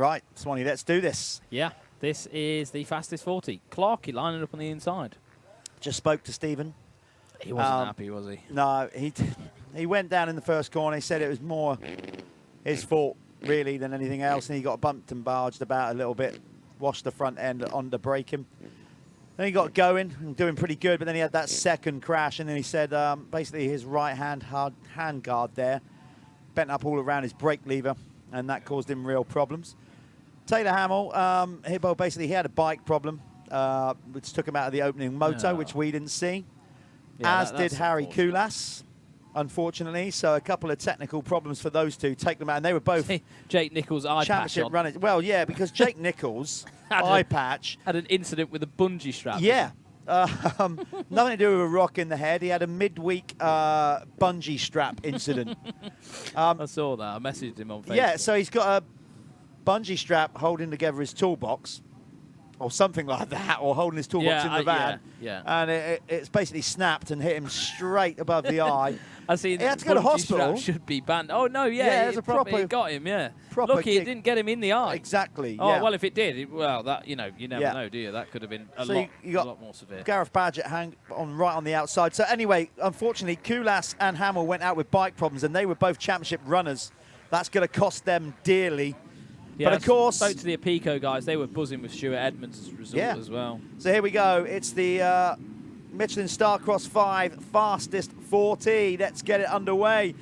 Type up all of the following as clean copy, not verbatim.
Right, Swanee, let's do this. Yeah, this is the fastest 40. Clarkey lining up on the inside. Just spoke to Stephen. He wasn't happy, was he? No, he went down in the first corner. He said it was more his fault, really, than anything else. And he got bumped and barged about a little bit, washed the front end under braking. Then he got going and doing pretty good, but then he had that second crash. And then he said basically his right hand guard there bent up all around his brake lever, and that caused him real problems. Taylor Hamill, basically he had a bike problem, which took him out of the opening moto, which we didn't see. Yeah, as did Harry Koulas, unfortunately. So a couple of technical problems for those two. Take them out, and they were both Jake Nichols' eye championship patch runners. Well, yeah, because Jake Nichols' eye patch had an incident with a bungee strap. Yeah, nothing to do with a rock in the head. He had a midweek bungee strap incident. I saw that. I messaged him on Facebook. Yeah, so he's got a bungee strap holding together his toolbox, or something like that, or holding his toolbox in the van. And it's basically snapped and hit him straight above the eye. I see. He had to go to hospital. Should be banned. Oh no, yeah, it's a proper. It got him. Yeah, proper lucky it didn't get him in the eye. Exactly. Oh yeah. well, if it did, well, that you never know, do you? That could have been a lot more severe. Gareth Badgett right on the outside. So anyway, unfortunately, Koulas and Hamill went out with bike problems, and they were both championship runners. That's going to cost them dearly. Yeah, but of course, spoke to the Apico guys. They were buzzing with Stuart Edmonds' result as well. So here we go. It's the Michelin Starcross 5 fastest 40. Let's get it underway.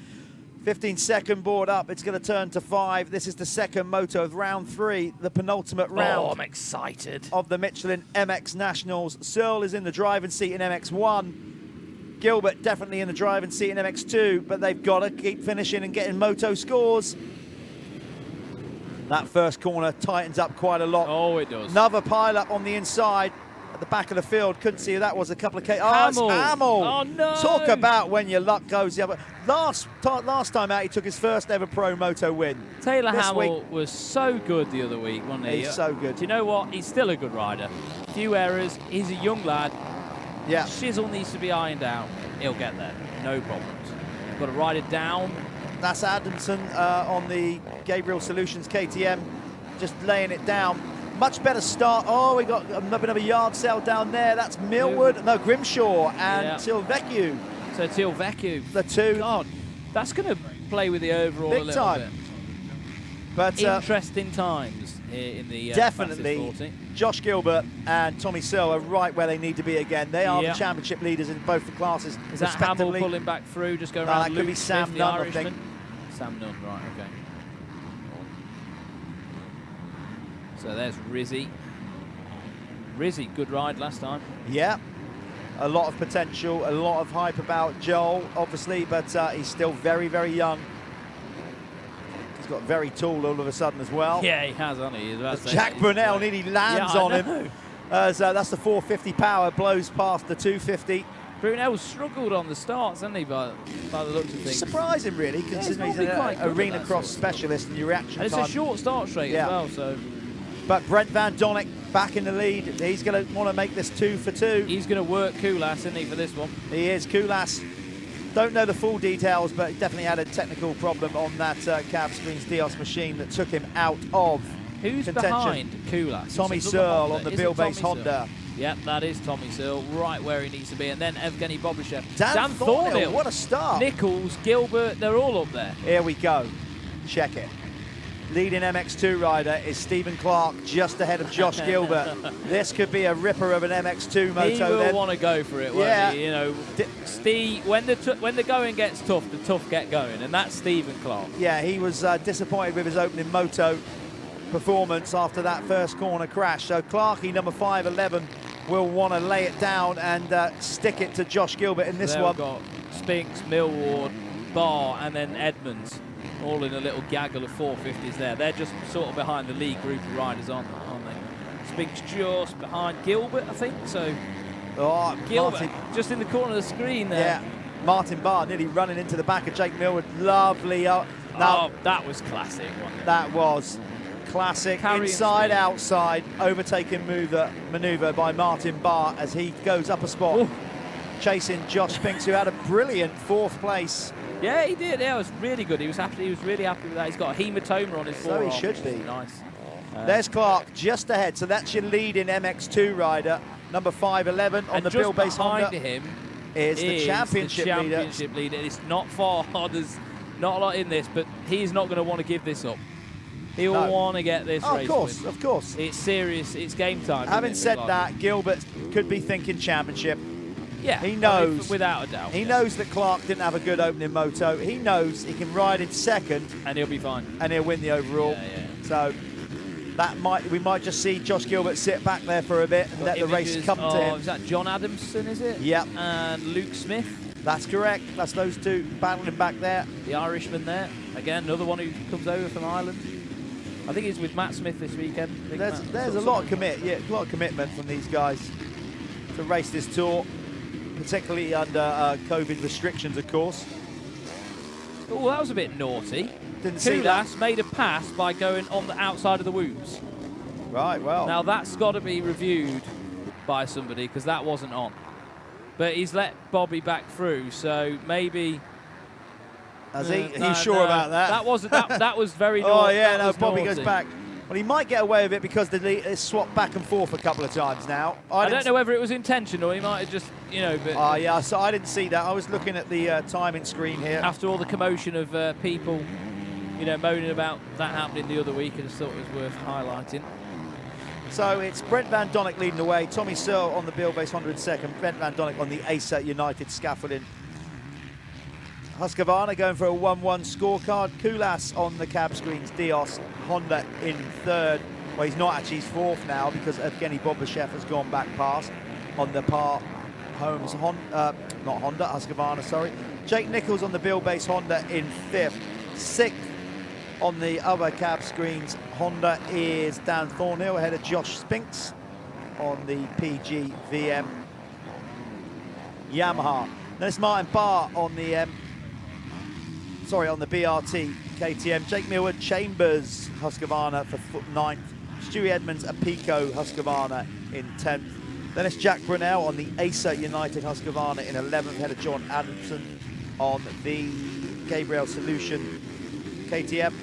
15-second board up. It's going to turn to 5. This is the second moto of round 3, the penultimate round. Oh, I'm excited. Of the Michelin MX Nationals. Searle is in the driving seat in MX1. Gilbert definitely in the driving seat in MX2, but they've got to keep finishing and getting moto scores. That first corner tightens up quite a lot. Oh, it does. Another pile up on the inside at the back of the field. Couldn't see who that was. A couple of K. Oh, Hamill. It's Hamill. Oh, no. Talk about when your luck goes the other. Last time out, he took his first ever pro moto win. Taylor Hamill was so good the other week, wasn't he? He's so good. Do you know what? He's still a good rider. Few errors. He's a young lad. Yeah. Shizzle needs to be ironed out. He'll get there. No problems. Got to ride it down. That's Adamson on the Gabriel Solutions KTM, just laying it down. Much better start. Oh, we got another yard sale down there. That's Millwood, no, Grimshaw and Tilvecchio. So Tilvecchio. The two. God, that's going to play with the overall big a little time. bit. But interesting times here in the definitely. 40. Josh Gilbert and Tommy Searle are right where they need to be again. They are the championship leaders in both the classes. Is that Hamill pulling back through, just going around? That could be Sam Nunn, I think. Sam Nunn, right, okay. So there's Rizzy. Rizzy, good ride last time. Yeah, a lot of potential, a lot of hype about Joel, obviously, but he's still very, very young. He's got very tall all of a sudden as well. Yeah, he has, hasn't he? Jack Brunel nearly lands on him. So that's the 450 power, blows past the 250. Brunel struggled on the starts, hasn't he, by the looks of things? Surprising, really, considering he's an arena cross specialist and your reaction and time. it's a short start straight as well, so. But Brent Van Donnick back in the lead. He's going to want to make this 2 for 2. He's going to work Koulas, isn't he, for this one? He is. Koulas, don't know the full details, but he definitely had a technical problem on that Cab Screens Dios machine that took him out of Who's contention. Behind Koulas? Tommy Searle on the wheelbase Honda. Yep, that is Tommy Searle, right where he needs to be. And then Evgeny Bobyshev. Dan Thornhill, what a start. Nichols, Gilbert, they're all up there. Here we go. Check it. Leading MX2 rider is Stephen Clark, just ahead of Josh Gilbert. This could be a ripper of an MX2 moto. He will want to go for it, won't he? You know, Steve, when the going gets tough, the tough get going, and that's Stephen Clark. Yeah, he was disappointed with his opening moto performance after that first corner crash. So Clarkey, number 511, will want to lay it down and stick it to Josh Gilbert in this one. We've got Spinks, Millward, Barr, and then Edmonds, all in a little gaggle of 450s there. They're just sort of behind the lead group of riders, aren't they? Spinks just behind Gilbert, I think. So Gilbert Martin, just in the corner of the screen there. Yeah, Martin Barr nearly running into the back of Jake Millward. Lovely. Now, that was classic, wasn't it? That was classic. Inside, outside, overtaking manoeuvre by Martin Barr as he goes up a spot. Ooh. Chasing Josh Spinks, who had a brilliant 4th place. Yeah, he did. Yeah, it was really good. He was happy. He was really happy with that. He's got a hematoma on his forearm. So he should be. Nice. There's Clark just ahead. So that's your lead in MX2 rider, number 511 on the Bill Base Honda. Behind him is the championship leader. It's not far. There's not a lot in this, but he's not going to want to give this up. He'll want to get this race win. Of course. It's serious. It's game time. Having said that, Gilbert could be thinking championship. Yeah, he knows. Without a doubt. He knows that Clark didn't have a good opening moto. He knows he can ride in second. And he'll be fine. And he'll win the overall. Yeah. So we might just see Josh Gilbert sit back there for a bit and let the race come to him. Is that John Adamson, is it? Yep. And Luke Smith. That's correct. That's those two battling back there. The Irishman there. Again, another one who comes over from Ireland. I think he's with Matt Smith this weekend. There's a lot of commitment from these guys to race this tour, particularly under COVID restrictions, of course. Oh, that was a bit naughty. Didn't see that. Cusses made a pass by going on the outside of the whoops. Right, well. Now that's got to be reviewed by somebody because that wasn't on. But he's let Bobby back through, so maybe. He's sure about that? That was very naughty. Oh yeah, no, Bobby goes back. Well, he might get away with it because it's swapped back and forth a couple of times now. I don't know whether it was intentional. He might have just, But yeah, so I didn't see that. I was looking at the timing screen here. After all the commotion of people, moaning about that happening the other week, I just thought it was worth highlighting. So it's Brent Van Donnick leading the way. Tommy Searle on the Bill Base Honda in second. Brent Van Donnick on the Acer United scaffolding. Husqvarna going for a 1-1 scorecard. Kulas on the cab screens. Dios Honda in third. Well, he's not actually. He's fourth now because Evgeny Bobashev has gone back past on the Par Homes not Honda, Husqvarna, sorry. Jake Nichols on the Bill Base Honda in fifth. Sixth on the other cab screens, Honda is Dan Thornhill ahead of Josh Spinks on the PG VM Yamaha. Then it's Martin Barr on the on the BRT KTM. Jake Millward Chambers Husqvarna for ninth. Stewie Edmonds Apico Husqvarna in 10th. Then it's Jack Brunel on the Acer United Husqvarna in 11th, ahead of John Adamson on the Gabriel Solution KTM.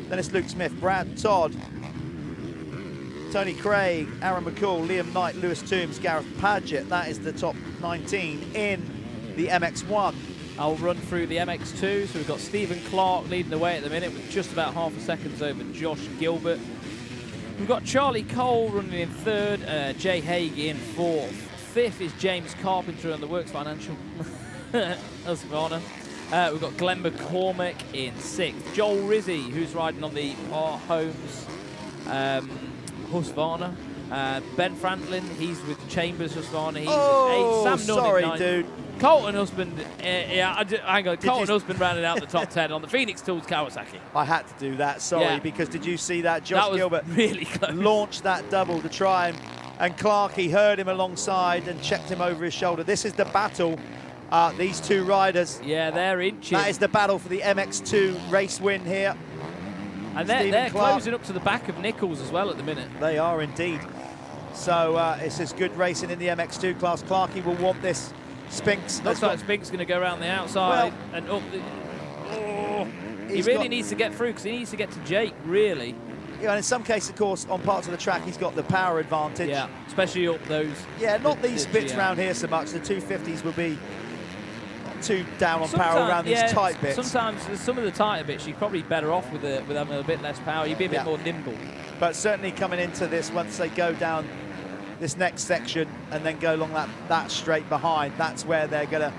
Then it's Luke Smith, Brad Todd, Tony Craig, Aaron McCall, Liam Knight, Lewis Toombs, Gareth Padgett. That is the top 19 in the MX1. I'll run through the MX2. So we've got Stephen Clark leading the way at the minute with just about half a second over Josh Gilbert. We've got Charlie Cole running in third, Jay Haig in fourth. Fifth is James Carpenter on the Works Financial Husqvarna. We've got Glenn McCormick in sixth. Joel Rizzi, who's riding on the Par Homes Husqvarna. Ben Franklin, he's with Chambers Husqvarna. He's eighth. Sam Nunn sorry, in ninth. dude. Colton Husband, hang on. Colton Husband rounded out the top 10 on the Phoenix Tools Kawasaki. I had to do that, sorry, because did you see that? Josh Gilbert really close. Launched that double to try and Clarkey heard him alongside and checked him over his shoulder. This is the battle. These two riders. Yeah, they're inching. That is the battle for the MX2 race win here. And they're closing up to the back of Nichols as well at the minute. They are indeed. So it's just good racing in the MX2 class. Clarkey will want this. Spinks. Looks like Spinks going to go around the outside and up. He really needs to get through because he needs to get to Jake, really. Yeah, and in some cases, of course, on parts of the track, he's got the power advantage. Yeah, especially up those. Yeah, not these bits around here so much. The 250s will be too down on power around these tight bits. Sometimes some of the tighter bits, you're probably better off with having a bit less power. You'd be a bit more nimble. But certainly coming into this, once they go down this next section and then go along that straight behind, that's where they're going to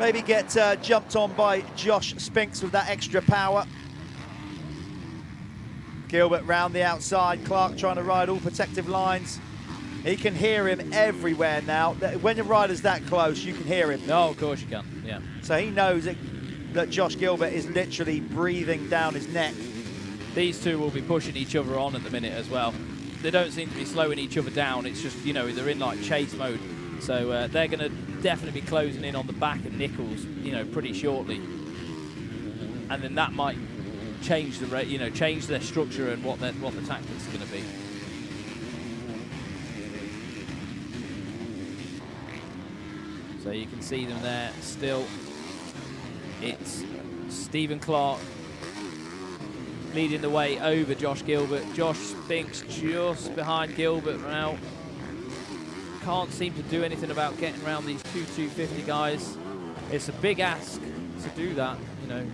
maybe get jumped on by Josh Spinks with that extra power. Gilbert round the outside, Clark trying to ride all protective lines. He can hear him everywhere now. When your rider's that close, you can hear him. No, of course you can, yeah. So he knows that Josh Gilbert is literally breathing down his neck. These two will be pushing each other on at the minute as well. They don't seem to be slowing each other down. It's just, they're in like chase mode. So they're going to definitely be closing in on the back of Nichols, pretty shortly. And then that might change change their structure and what the tactics are going to be. So you can see them there still. It's Stephen Clark leading the way over Josh Gilbert. Josh Spinks just behind Gilbert now. Can't seem to do anything about getting around these two 250 guys. It's a big ask to do that, you know.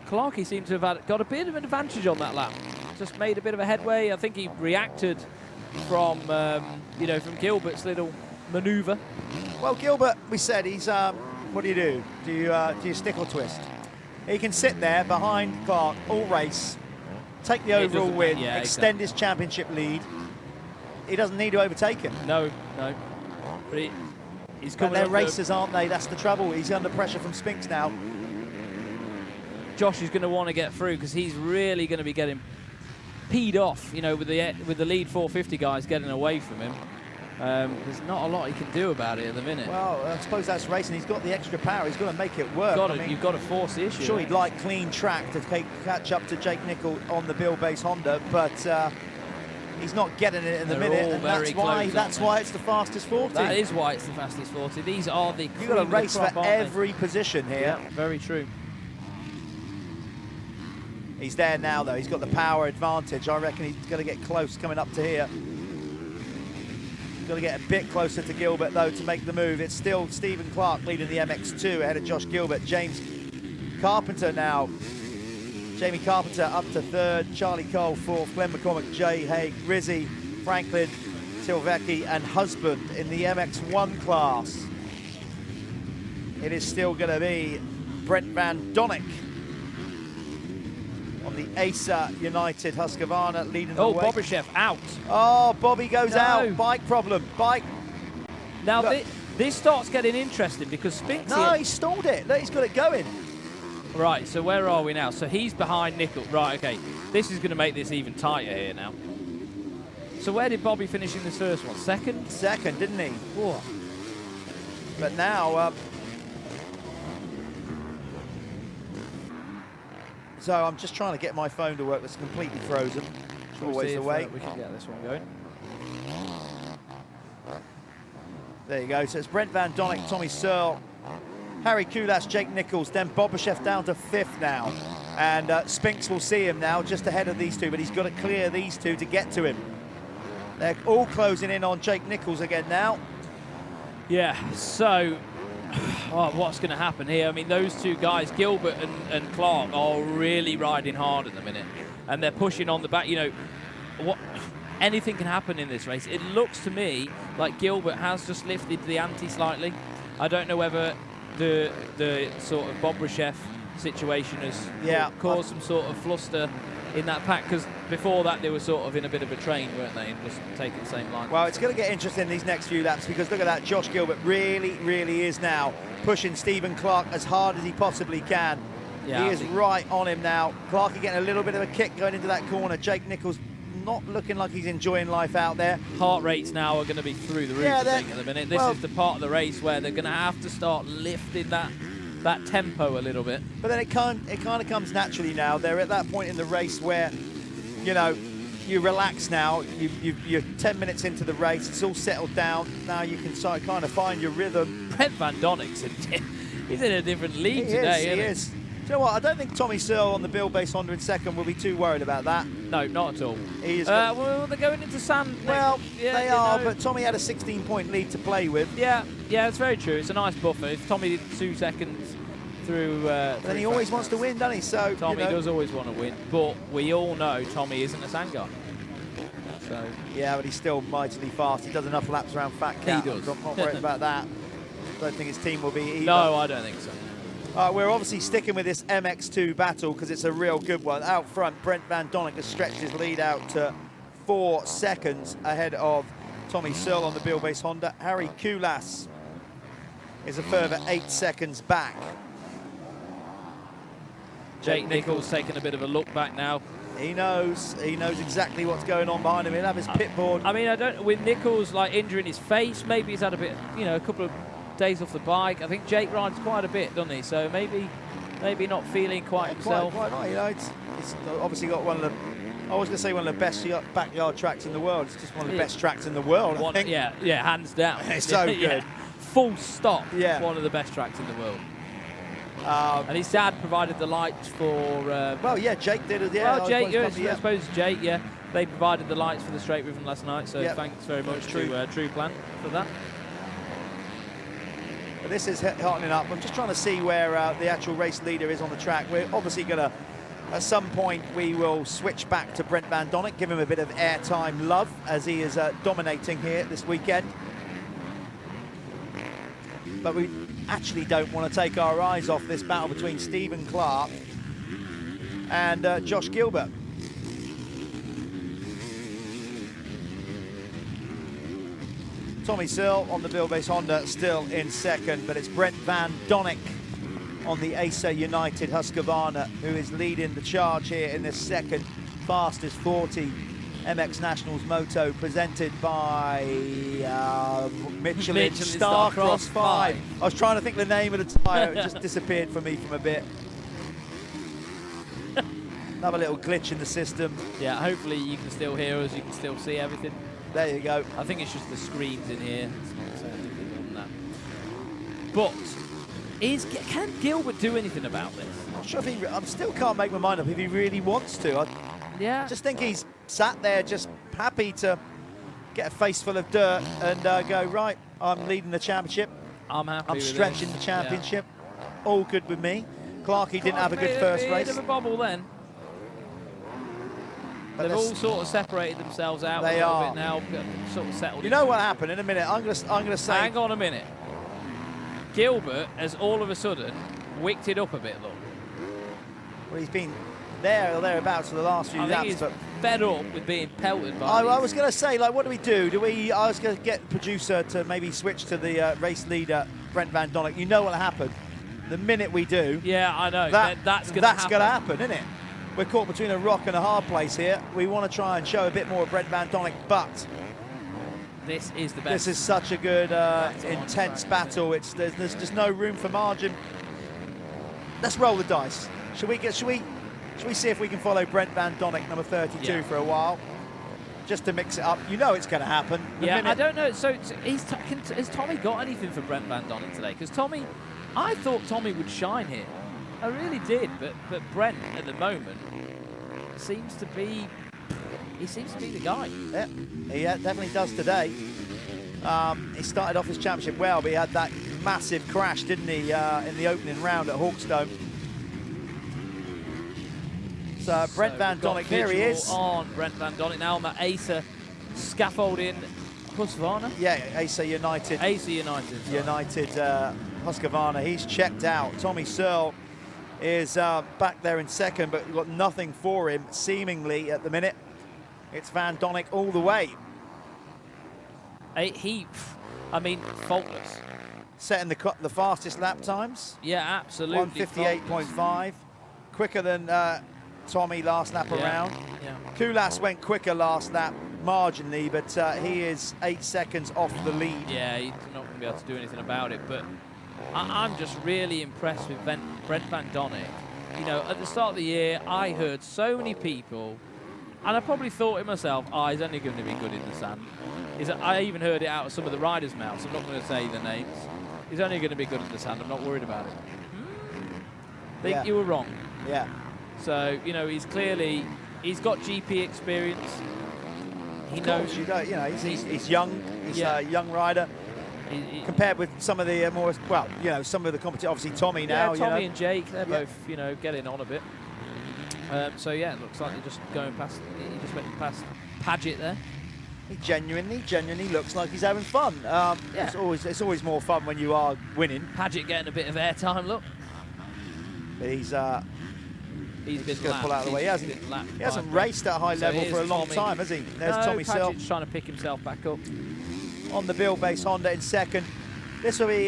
Clarkey seemed to have got a bit of an advantage on that lap. Just made a bit of a headway. I think he reacted from, you know, from Gilbert's little manoeuvre. Well, Gilbert, we said he's, what do? Do you stick or twist? He can sit there behind Clark all race, take the overall win, extend his championship lead. He doesn't need to overtake him. No. But he's coming. But they're racers, aren't they? That's the trouble. He's under pressure from Spinks now. Josh is going to want to get through because he's really going to be getting peed off, you know, with the lead 450 guys getting away from him. There's not a lot he can do about it at the minute. Well, I suppose that's racing. He's got the extra power. He's got to make it work. You've got to force the issue. Sure, he'd like clean track to catch up to Jake Nichols on the Bill Base Honda, but he's not getting it in the minute, and that's why it's the fastest 40. That is why it's the fastest 40. These are the you've got to race for every position here. Yeah, very true. He's there now, though. He's got the power advantage. I reckon he's going to get close coming up to here. He's got to get a bit closer to Gilbert, though, to make the move. It's still Stephen Clark leading the MX2 ahead of Josh Gilbert. James Carpenter now. Jamie Carpenter up to third. Charlie Cole fourth. Glenn McCormick, Jay Haig, Rizzy, Franklin, Silvecki, and Husband in the MX1 class. It is still going to be Brent Van Donnick on the ASA United Husqvarna leading the way. Oh, Bobashev out. Oh, Bobby goes out. Bike problem. Bike. Now, this starts getting interesting because Spinks... No, he stalled it. Look, he's got it going. Right, so where are we now? So he's behind Nichols. Right, okay. This is going to make this even tighter here now. So where did Bobby finish in this first one? Second? Second, didn't he? Whoa. But now... So I'm just trying to get my phone to work. That's completely frozen. It's always the way. We can get this one going. There you go. So it's Brent Van Donnick, Tommy Searle, Harry Kulas, Jake Nichols, then Bobashev down to fifth now. And Spinks will see him now just ahead of these two, but he's got to clear these two to get to him. They're all closing in on Jake Nichols again now. Yeah, so what's going to happen here? I mean, those two guys, Gilbert and Clark, are really riding hard at the minute. And they're pushing on the back. You know, anything can happen in this race. It looks to me like Gilbert has just lifted the ante slightly. I don't know whether the sort of Bobashev situation has caused some sort of fluster in that pack, because before that they were sort of in a bit of a train, weren't they, and just taking the same line. Well, it's going to get interesting these next few laps, because look at that, Josh Gilbert really is now pushing Stephen Clark as hard as he possibly can. Yeah, he is right on him now. Clark getting a little bit of a kick going into that corner. Jake Nichols not looking like he's enjoying life out there. Heart rates now are going to be through the roof, I think, at the minute. This is the part of the race where they're going to have to start lifting that tempo a little bit. But then it kind of comes naturally now. They're at that point in the race where, you know, you relax now. You're 10 minutes into the race. It's all settled down. Now you can kind of find your rhythm. Brent Van Donnick's he's in a different league today, He is. Do you know what? I don't think Tommy Searle on the Bill Base Honda in second will be too worried about that. No, not at all. Well, they're going into sand. Well, they are, but Tommy had a 16-point lead to play with. Yeah, it's very true. It's a nice buffer. If Tommy did 2 seconds through... then he always wants to win, doesn't he? So Tommy does always want to win, but we all know Tommy isn't a sand guy. So yeah, but he's still mightily fast. He does enough laps around Fat Cat. He does. I'm not worried about that. Don't think his team will be either. No, I don't think so. We're obviously sticking with this MX2 battle because it's a real good one. Out front, Brent Van Donnick has stretched his lead out to 4 seconds ahead of Tommy Searle on the Bill Base Honda. Harry Kulas is a further 8 seconds back. Jake Nichols taking a bit of a look back now. He knows exactly what's going on behind him. He'll have his pit board. I mean, with Nichols like injuring his face, maybe he's had a bit, a couple of days off the bike. I think Jake rides quite a bit, doesn't he? So maybe not feeling quite himself. Quite right. It's obviously got one of the, I was going to say one of the best backyard tracks in the world. It's just one of the best tracks in the world, I think. Yeah, hands down. It's so good. Full stop. Yeah. One of the best tracks in the world. And his dad provided the lights for... well, yeah, Jake did. Yeah, well, Jake, I suppose Jake, yeah. They provided the lights for the straight ribbon last night, so thanks very much to True Plan for that. But this is hotting up. I'm just trying to see where the actual race leader is on the track. We're obviously going to, at some point, we will switch back to Brent Van Donnick, give him a bit of airtime love as he is dominating here this weekend. But we actually don't want to take our eyes off this battle between Stephen Clark and Josh Gilbert. Tommy Searle on the wheelbase Honda still in second, but it's Brent Van Donnick on the Acer United Husqvarna who is leading the charge here in this second fastest 40 MX Nationals moto presented by Michelin Starcross 5. I was trying to think the name of the tyre, it just disappeared for me from a bit. Another little glitch in the system. Yeah, hopefully you can still hear us, you can still see everything. There you go. I think it's just the screens in here. It's not saying anything on that. But can Gilbert do anything about this? I'm not sure if he. I still can't make my mind up if he really wants to. I just think he's sat there just happy to get a face full of dirt and go, right, I'm leading the championship. I'm happy. I'm stretching the championship. Yeah. All good with me. Clarkey didn't have a good first race. Bit of a bobble then. They've all sort of separated themselves out a little bit now, sort of settled. You know what happened in a minute? I'm gonna say. Hang on a minute. Gilbert has all of a sudden wicked it up a bit, look. Well, he's been there or thereabouts for the last few laps. I think he's fed up with being pelted by I was going to say, like, what do we do? I was going to get the producer to maybe switch to the race leader, Brent Van Donnick. You know what'll happen. The minute we do. Yeah, I know. That's going to happen, isn't it? We're caught between a rock and a hard place here. We want to try and show a bit more of Brent Van Donnick, but this is the best. This is such a good, intense battle. There's just no room for margin. Let's roll the dice. Should we see if we can follow Brent Van Donnick, number 32, for a while, just to mix it up? You know it's going to happen. I don't know. So has Tommy got anything for Brent Van Donnick today? Because I thought Tommy would shine here. I really did, but Brent at the moment seems to be the guy. Yeah, he definitely does today. He started off his championship well, but he had that massive crash, didn't he, in the opening round at Hawkstone. So Brent Van Donnick, here he is. On Brent Van Donnick now on that Acer scaffolding Husqvarna. Yeah, Acer United. Acer United. United Husqvarna. He's checked out. Tommy Searle is back there in second, but we've got nothing for him, seemingly, at the minute. It's Van Donnick all the way. I mean, faultless. Setting the fastest lap times. Yeah, absolutely. 158.5. Quicker than Tommy last lap around. Yeah. Kulas went quicker last lap, marginally, but he is 8 seconds off the lead. Yeah, he's not going to be able to do anything about it, but I'm just really impressed with Brent Van Donnick. You know, at the start of the year, I heard so many people, and I probably thought to myself, he's only going to be good in the sand. I even heard it out of some of the riders' mouths. I'm not going to say the names. He's only going to be good in the sand. I'm not worried about it. Think you were wrong. Yeah. So, you know, he's got GP experience. He knows. He's young. He's a young rider. Compared with some of the more, well, you know, some of the competition, obviously Tommy now. Yeah, Tommy and Jake, they're both, you know, getting on a bit. So yeah, it looks like they're just going past. He just went past Paget there. He genuinely looks like he's having fun. It's always more fun when you are winning. Paget getting a bit of airtime, look. But he's been going to pull out of the way. He hasn't raced at a high level for a long time, has he? There's Tommy Searle. Paget's trying to pick himself back up. On the wheelbase Honda in second. This will be,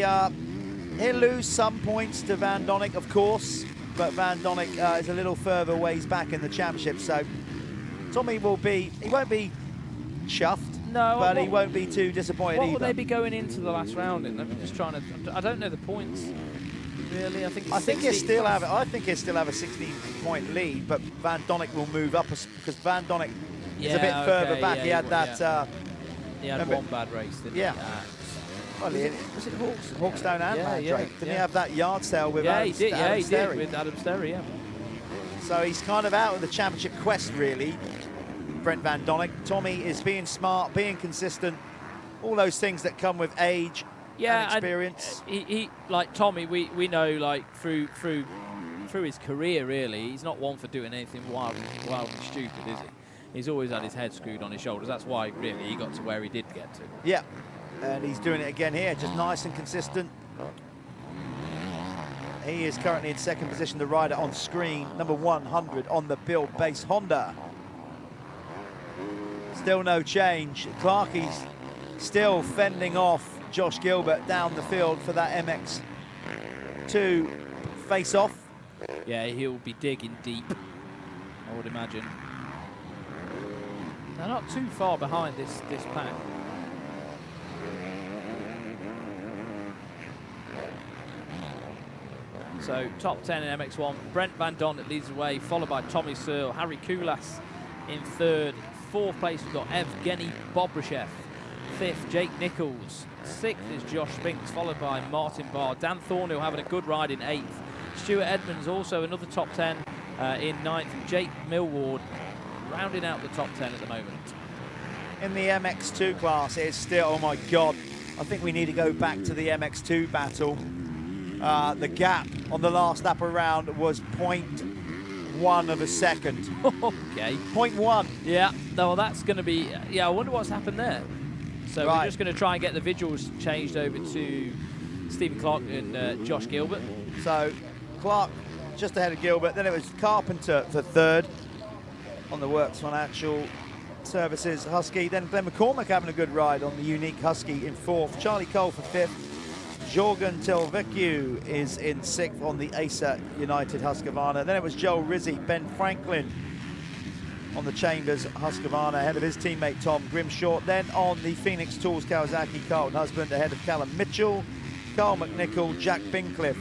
he'll lose some points to Van Donnick, of course, but Van Donnick is a little further ways back in the championship, so Tommy he won't be chuffed, but he won't be too disappointed either. What will they be going into the last round in? I'm just trying to, I don't know the points, really. I think he'll still have a 16-point lead, but Van Donnick will move up because Van Donnick is a bit further back. He had that... He had one bad race, didn't he? Well, was it Hawks? Hawkstone and Mandrake. Didn't he have that yard sale with Adam he did. Yeah, he Sterry? did with Adam Sterry, yeah. So he's kind of out of the championship quest, really, Brent Van Donnick. Tommy is being smart, being consistent, all those things that come with age and experience. And he like Tommy, we know, like, through his career, really, he's not one for doing anything wild and stupid, is he? He's always had his head screwed on his shoulders. That's why, really, he got to where he did get to. Yeah, and he's doing it again here, just nice and consistent. He is currently in second position, the rider on screen, number 100 on the build base Honda. Still no change. Clarkie's still fending off Josh Gilbert down the field for that MX2 face-off. Yeah, he'll be digging deep, I would imagine. They're not too far behind this pack. So top 10 in MX1, Brent Van Donnick leads the way, followed by Tommy Searle, Harry Koulas in third. Fourth place we've got Evgeny Bobryshev. Fifth, Jake Nichols. Sixth is Josh Spinks, followed by Martin Barr. Dan Thornhill having a good ride in eighth. Stuart Edmonds also another top 10 in ninth. And Jake Millward rounding out the top 10 at the moment. In the MX2 class, it's still, oh my God, I think we need to go back to the MX2 battle. The gap on the last lap around was 0.1 of a second. Okay. 0.1. Yeah, well, that's going to be, I wonder what's happened there. So we're just going to try and get the visuals changed over to Stephen Clark and Josh Gilbert. So Clark just ahead of Gilbert, then it was Carpenter for third on the Works Financial Services Husky, then Glenn McCormick having a good ride on the Unique Husky in fourth, Charlie Cole for fifth, Jorgen Telvecchio is in sixth on the Acer United Husqvarna, then it was Joel Rizzi, Ben Franklin on the Chambers Husqvarna ahead of his teammate Tom Grimshort, then on the Phoenix Tools Kawasaki Carlton Husband ahead of Callum Mitchell, Carl McNichol, Jack Bincliffe.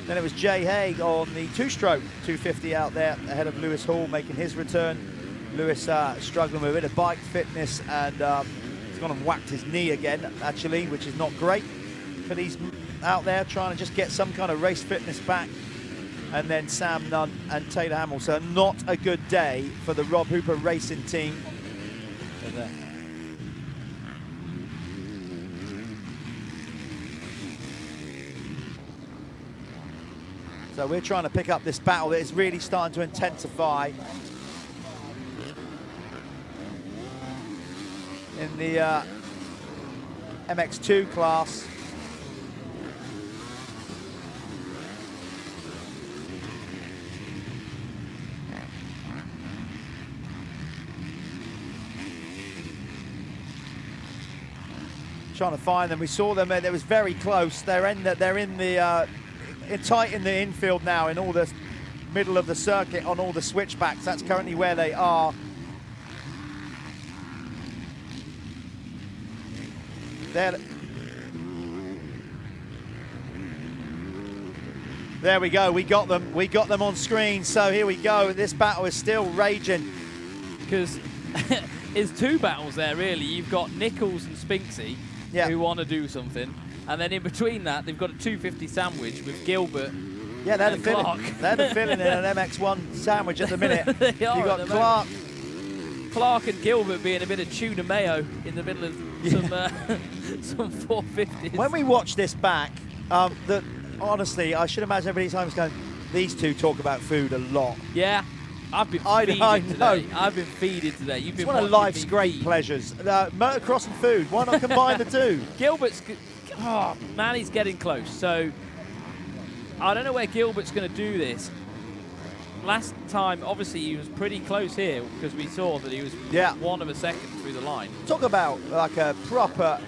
Then it was Jay Haig on the two-stroke 250 out there ahead of Lewis Hall making his return. Lewis struggling with a bit of bike fitness and he's gone and whacked his knee again, actually, which is not great. But he's out there trying to just get some kind of race fitness back. And then Sam Nunn and Taylor Hamill. So not a good day for the Rob Hooper Racing team. So we're trying to pick up this battle that is really starting to intensify. In the MX2 class. Trying to find them. We saw them. It was very close. They're in the tight in the infield now in all the middle of the circuit on all the switchbacks. That's currently where they are. There we go. We got them. We got them on screen. So here we go. This battle is still raging. Because it's two battles there, really. You've got Nichols and Spinksy who want to do something. And then in between that, they've got a 250 sandwich with Gilbert. Yeah, they're the filling. Clark. They're the filling in an MX1 sandwich at the minute. They are. You've got Clark and Gilbert being a bit of tuna mayo in the middle of some 450s. When we watch this back, honestly, I should imagine everybody's home is going, these two talk about food a lot. Yeah. I've been feeding today. I've been feeding today. You've been one of life's great pleasures. Motocross and food. Why not combine the two? Gilbert's, oh man, he's getting close. So I don't know where Gilbert's going to do this. Last time, obviously, he was pretty close here because we saw that he was 1 of a second through the line. Talk about like a proper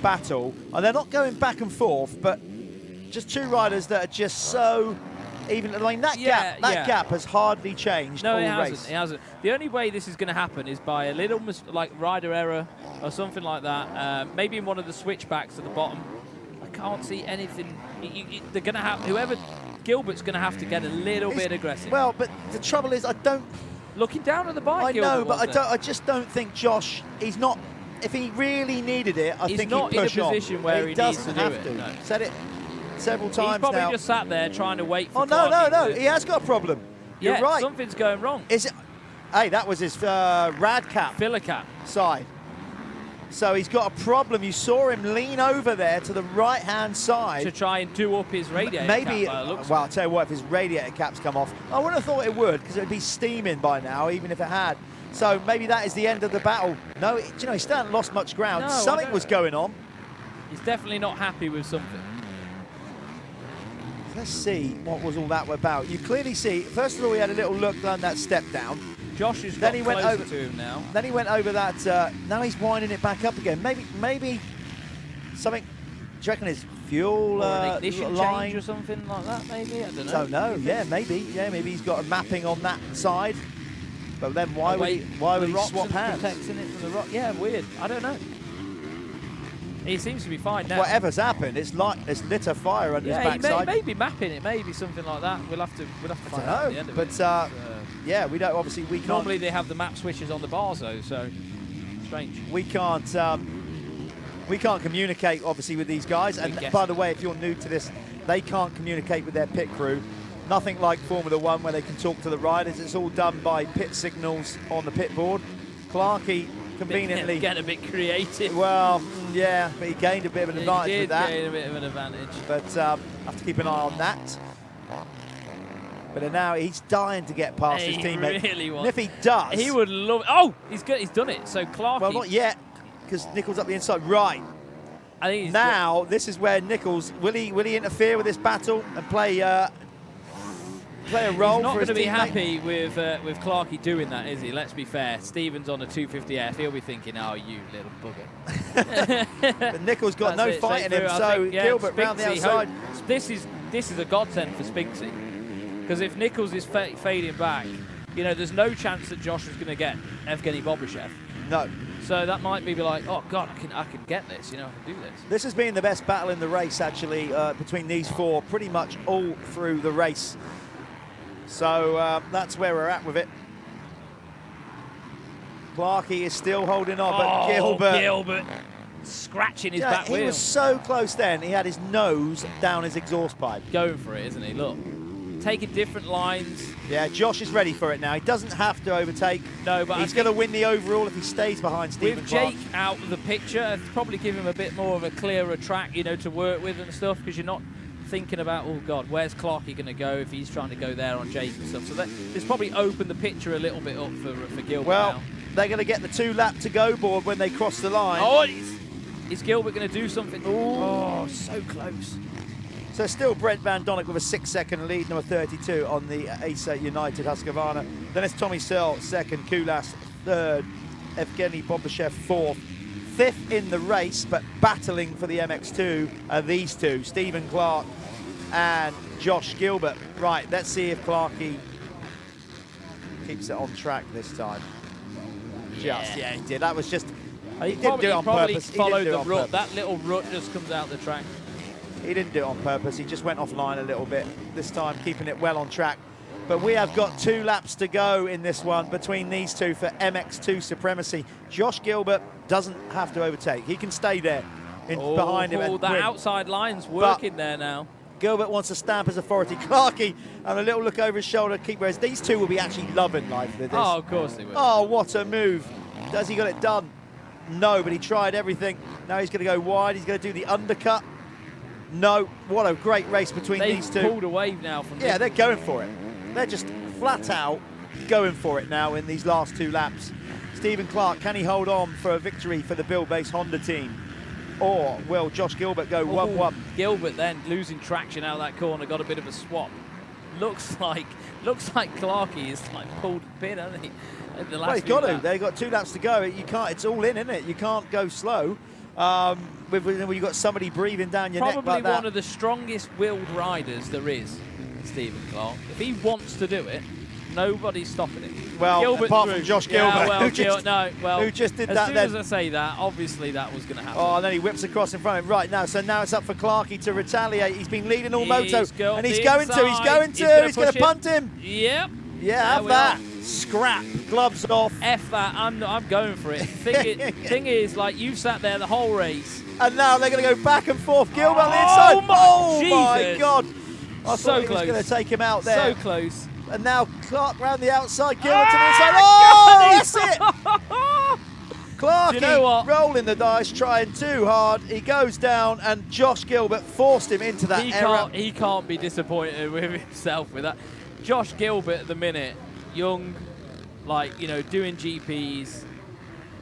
battle, and they're not going back and forth, but just two riders that are just so even. I mean, that gap has hardly changed. No, all it race. hasn't. It hasn't. The only way this is going to happen is by a little like rider error or something like that. Maybe in one of the switchbacks at the bottom. I can't see anything. They're going to have whoever. Gilbert's going to have to get a little bit aggressive. Well, but the trouble is, I don't. Looking down at the bike. I know, but I just don't think Josh. He's not if he really needed it, I think he'd not in a push on. position where he needs to do have it. to. No. Said it several times He's probably now. just sat there trying to wait for Oh, no, Clarkey no. to- He has got a problem. Yeah, You're right. something's going wrong. Is it? Hey, that was his rad cap Filler cap. side. So he's got a problem. You saw him lean over there to the right-hand side. To try and do up his radiator Maybe, cap, looks well, I'll tell you what, if his radiator caps come off, I wouldn't have thought it would, because it would be steaming by now, even if it had. So maybe that is the end of the battle. No, do you know, he still hasn't lost much ground. No, Something was going on. He's definitely not happy with something. Let's see what was all that about. You clearly see, first of all, he had a little look down that step down. Josh has Then got he went closer over to him now. Then he went over that. Now he's winding it back up again. Maybe something. Do you reckon his fuel Or an ignition line change or something like that, maybe? I don't know. Don't know. Yeah, maybe. Yeah, maybe he's got a mapping on that side. But then why would he swap hands? Protecting it from the rock. Yeah, weird. I don't know. He seems to be fine now. Whatever's happened, it's lit a fire under his Yeah, he backside. may be mapping it, maybe something like that. We'll have to find out at the end of it. But yeah, we don't. Obviously, we can't. Normally they have the map switches on the bars though, so strange. We can't communicate obviously with these guys. And by the way, if you're new to this, they can't communicate with their pit crew. Nothing like Formula One where they can talk to the riders. It's all done by pit signals on the pit board. Clarkey conveniently getting a bit creative. Well, yeah, but he gained a bit of an advantage with that. He did gain a bit of an advantage. But have to keep an eye on that. But now he's dying to get past his teammate. Really and if he does, he would love. Oh, he's done it. So Clarkey. Well, not yet, because Nichols up the inside. Right. I think he's now this is where Nichols will he interfere with this battle and play a role? He's not for his going to be teammate? happy with Clarkey doing that, is he? Let's be fair. Stephen's on a 250F. He'll be thinking, "Oh, you little bugger." But Nichols got no fight in him, so Gilbert round the outside. This is a godsend for Spinksy, because if Nichols is fading back, you know, there's no chance that Josh is going to get Evgeny Bobrishev. No. So that might be like, oh God, I can get this. You know, I can do this. This has been the best battle in the race, actually, between these four, pretty much all through the race. So that's where we're at with it. Clarkey is still holding on, but Gilbert scratching his back wheel. He was so close then, he had his nose down his exhaust pipe. Going for it, isn't he? Look, taking different lines. Yeah, Josh is ready for it now. He doesn't have to overtake. No, but he's going to win the overall if he stays behind Stephen Clark. With Jake out of the picture, it'd probably give him a bit more of a clearer track, you know, to work with and stuff, because you're not thinking about, oh God, where's Clarkey going to go if he's trying to go there on Jake and stuff. So this probably opened the picture a little bit up for Gilbert now. They're going to get the 2-lap to-go board when they cross the line. Oh, is Gilbert going to do something? Ooh. Oh, so close. So still Brent Van Donnick with a 6-second lead, number 32 on the Acer United Husqvarna. Then it's Tommy Searle, second, Kulas, third, Evgeny Bobrishev, fourth. Fifth in the race, but battling for the MX2 are these two, Stephen Clark and Josh Gilbert. Right, let's see if Clarkey keeps it on track this time. Yeah, he did. That was just, he didn't do it on purpose. Followed the rut. That little rut just comes out the track. He didn't do it on purpose. He just went offline a little bit. This time keeping it well on track. But we have got 2 laps to go in this one between these two for MX2 supremacy. Josh Gilbert doesn't have to overtake. He can stay there behind him. Oh, that outside line's working there now. Gilbert wants to stamp his authority. Clarkey, and a little look over his shoulder to keep whereas these two will be actually loving life with this. Oh, of course they will. Oh, what a move. Does he got it done? No, but he tried everything. Now he's going to go wide. He's going to do the undercut. No, what a great race between these two. They've pulled away now from this. They're going for it. They're just flat out going for it now in these last 2 laps. Stephen Clark, can he hold on for a victory for the Bill-based Honda team? Or will Josh Gilbert go 1-1? Gilbert then losing traction out of that corner, got a bit of a swap. Looks like Clarkey is like pulled a pin, hasn't he? In the last he's got to. They've got 2 laps to go. You can't. It's all in, isn't it? You can't go slow. When you've got somebody breathing down your neck like that. Probably one of the strongest willed riders there is, Stephen Clark. If he wants to do it, nobody's stopping it. Well, Gilbert apart from Josh Gilbert, who just did that. As soon as I say that, obviously that was going to happen. Oh, and then he whips across in front of him. Right now, so now it's up for Clarkey to retaliate. He's been leading all moto, and he's going to punt him. Yep. Yeah, have that. scrap, gloves off. F that, I'm going for it. Thing is, like, you've sat there the whole race. And now they're going to go back and forth. Gilbert on the Oh inside. My Jesus. God. I So thought he was close. going to take him out there. So close. And now Clark round the outside, Gilbert to the inside. Oh, that's it. Clark, Do you know what? rolling the dice, trying too hard. He goes down, and Josh Gilbert forced him into that error. He can't be disappointed with himself with that. Josh Gilbert at the minute, young, like, you know, doing GPs.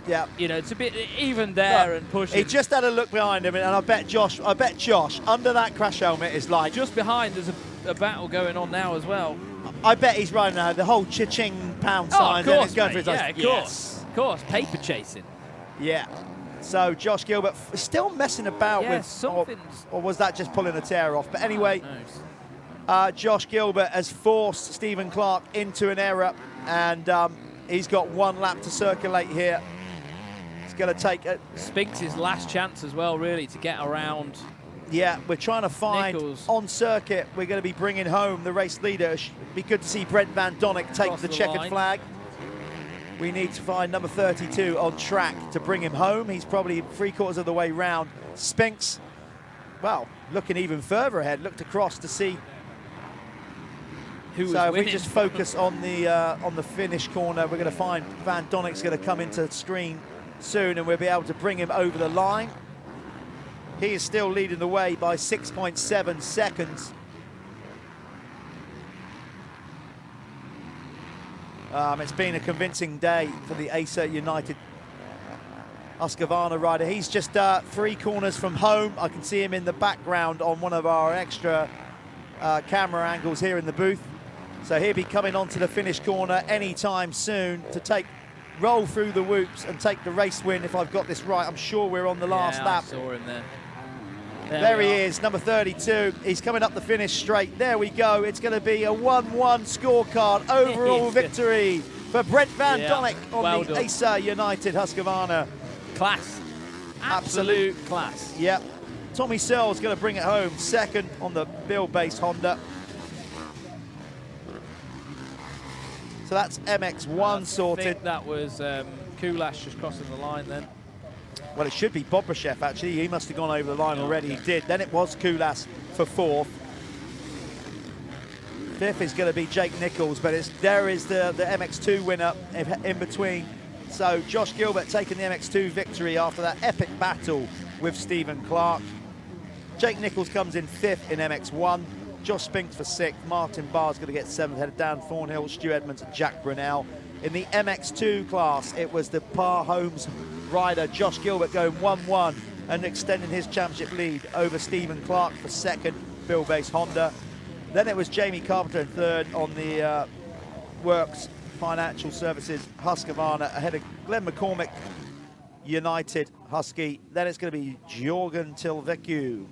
Yeah. You know, it's a bit even there Look, and pushing. He just had a look behind him, and I bet Josh under that crash helmet is like. Just behind, there's a battle going on now as well. I bet he's running now the whole cha-ching pound Oh, sign. of course, Going for mate. his Yeah, eyes. of course. Of course, paper chasing. Yeah. So Josh Gilbert still messing about Yeah, with, something's... or was that just pulling a tear off? But anyway, knows. Josh Gilbert has forced Stephen Clark into an error, and he's got one lap to circulate here. It's going to take it. Spinks' last chance as well, really, to get around. Yeah, we're trying to find Nichols. on circuit. We're going to be bringing home the race leader. It'd be good to see Brent Van Donnick take Across the the checkered line. flag. We need to find number 32 on track to bring him home. He's probably 3/4 of the way round. Spinks, well, looking even further ahead. Looked across to see. Who was So if winning. we just focus on the finish corner, we're going to find Van Donnick's going to come into the screen soon, and we'll be able to bring him over the line. He is still leading the way by 6.7 seconds. It's been a convincing day for the Acer United Husqvarna rider. He's just 3 corners from home. I can see him in the background on one of our extra camera angles here in the booth. So he'll be coming onto the finish corner anytime soon to roll through the whoops and take the race win. If I've got this right, I'm sure we're on the last lap. I saw him there. There he is, number 32. He's coming up the finish straight. There we go. It's going to be a 1-1 scorecard. Overall victory for Brent Van Donnick on the Acer United Husqvarna. Class. Absolute class. Yep. Tommy Searle's going to bring it home. Second on the Bill-based Honda. So that's MX1 sorted. I think that was Kulash just crossing the line then. Well, it should be Bobrashev, actually. He must have gone over the line already. He did. Then it was Kulas for 4th. 5th is going to be Jake Nichols, but there is the MX2 winner in between. So Josh Gilbert taking the MX2 victory after that epic battle with Stephen Clark. Jake Nichols comes in 5th in MX1. Josh Spinks for 6th. Martin Barr's going to get 7th, headed down Thornhill, Stu Edmonds and Jack Brunel. In the MX2 class, it was the Par Homes rider Josh Gilbert going 1-1 and extending his championship lead over Stephen Clark for 2nd, Bill-based Honda. Then it was Jamie Carpenter in 3rd on the Works Financial Services Husqvarna ahead of Glenn McCormick United Husky. Then it's going to be Jorgen Tilvecchio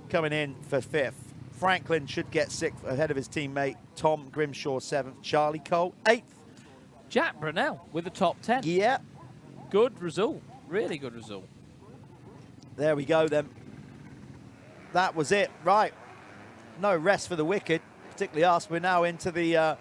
coming in for 5th. Franklin should get 6th ahead of his teammate Tom Grimshaw 7th. Charlie Cole 8th. Jack Brunel with the top 10. Yeah. Good result. Really good result. There we go then. That was it. Right. No rest for the wicked, particularly us. We're now into the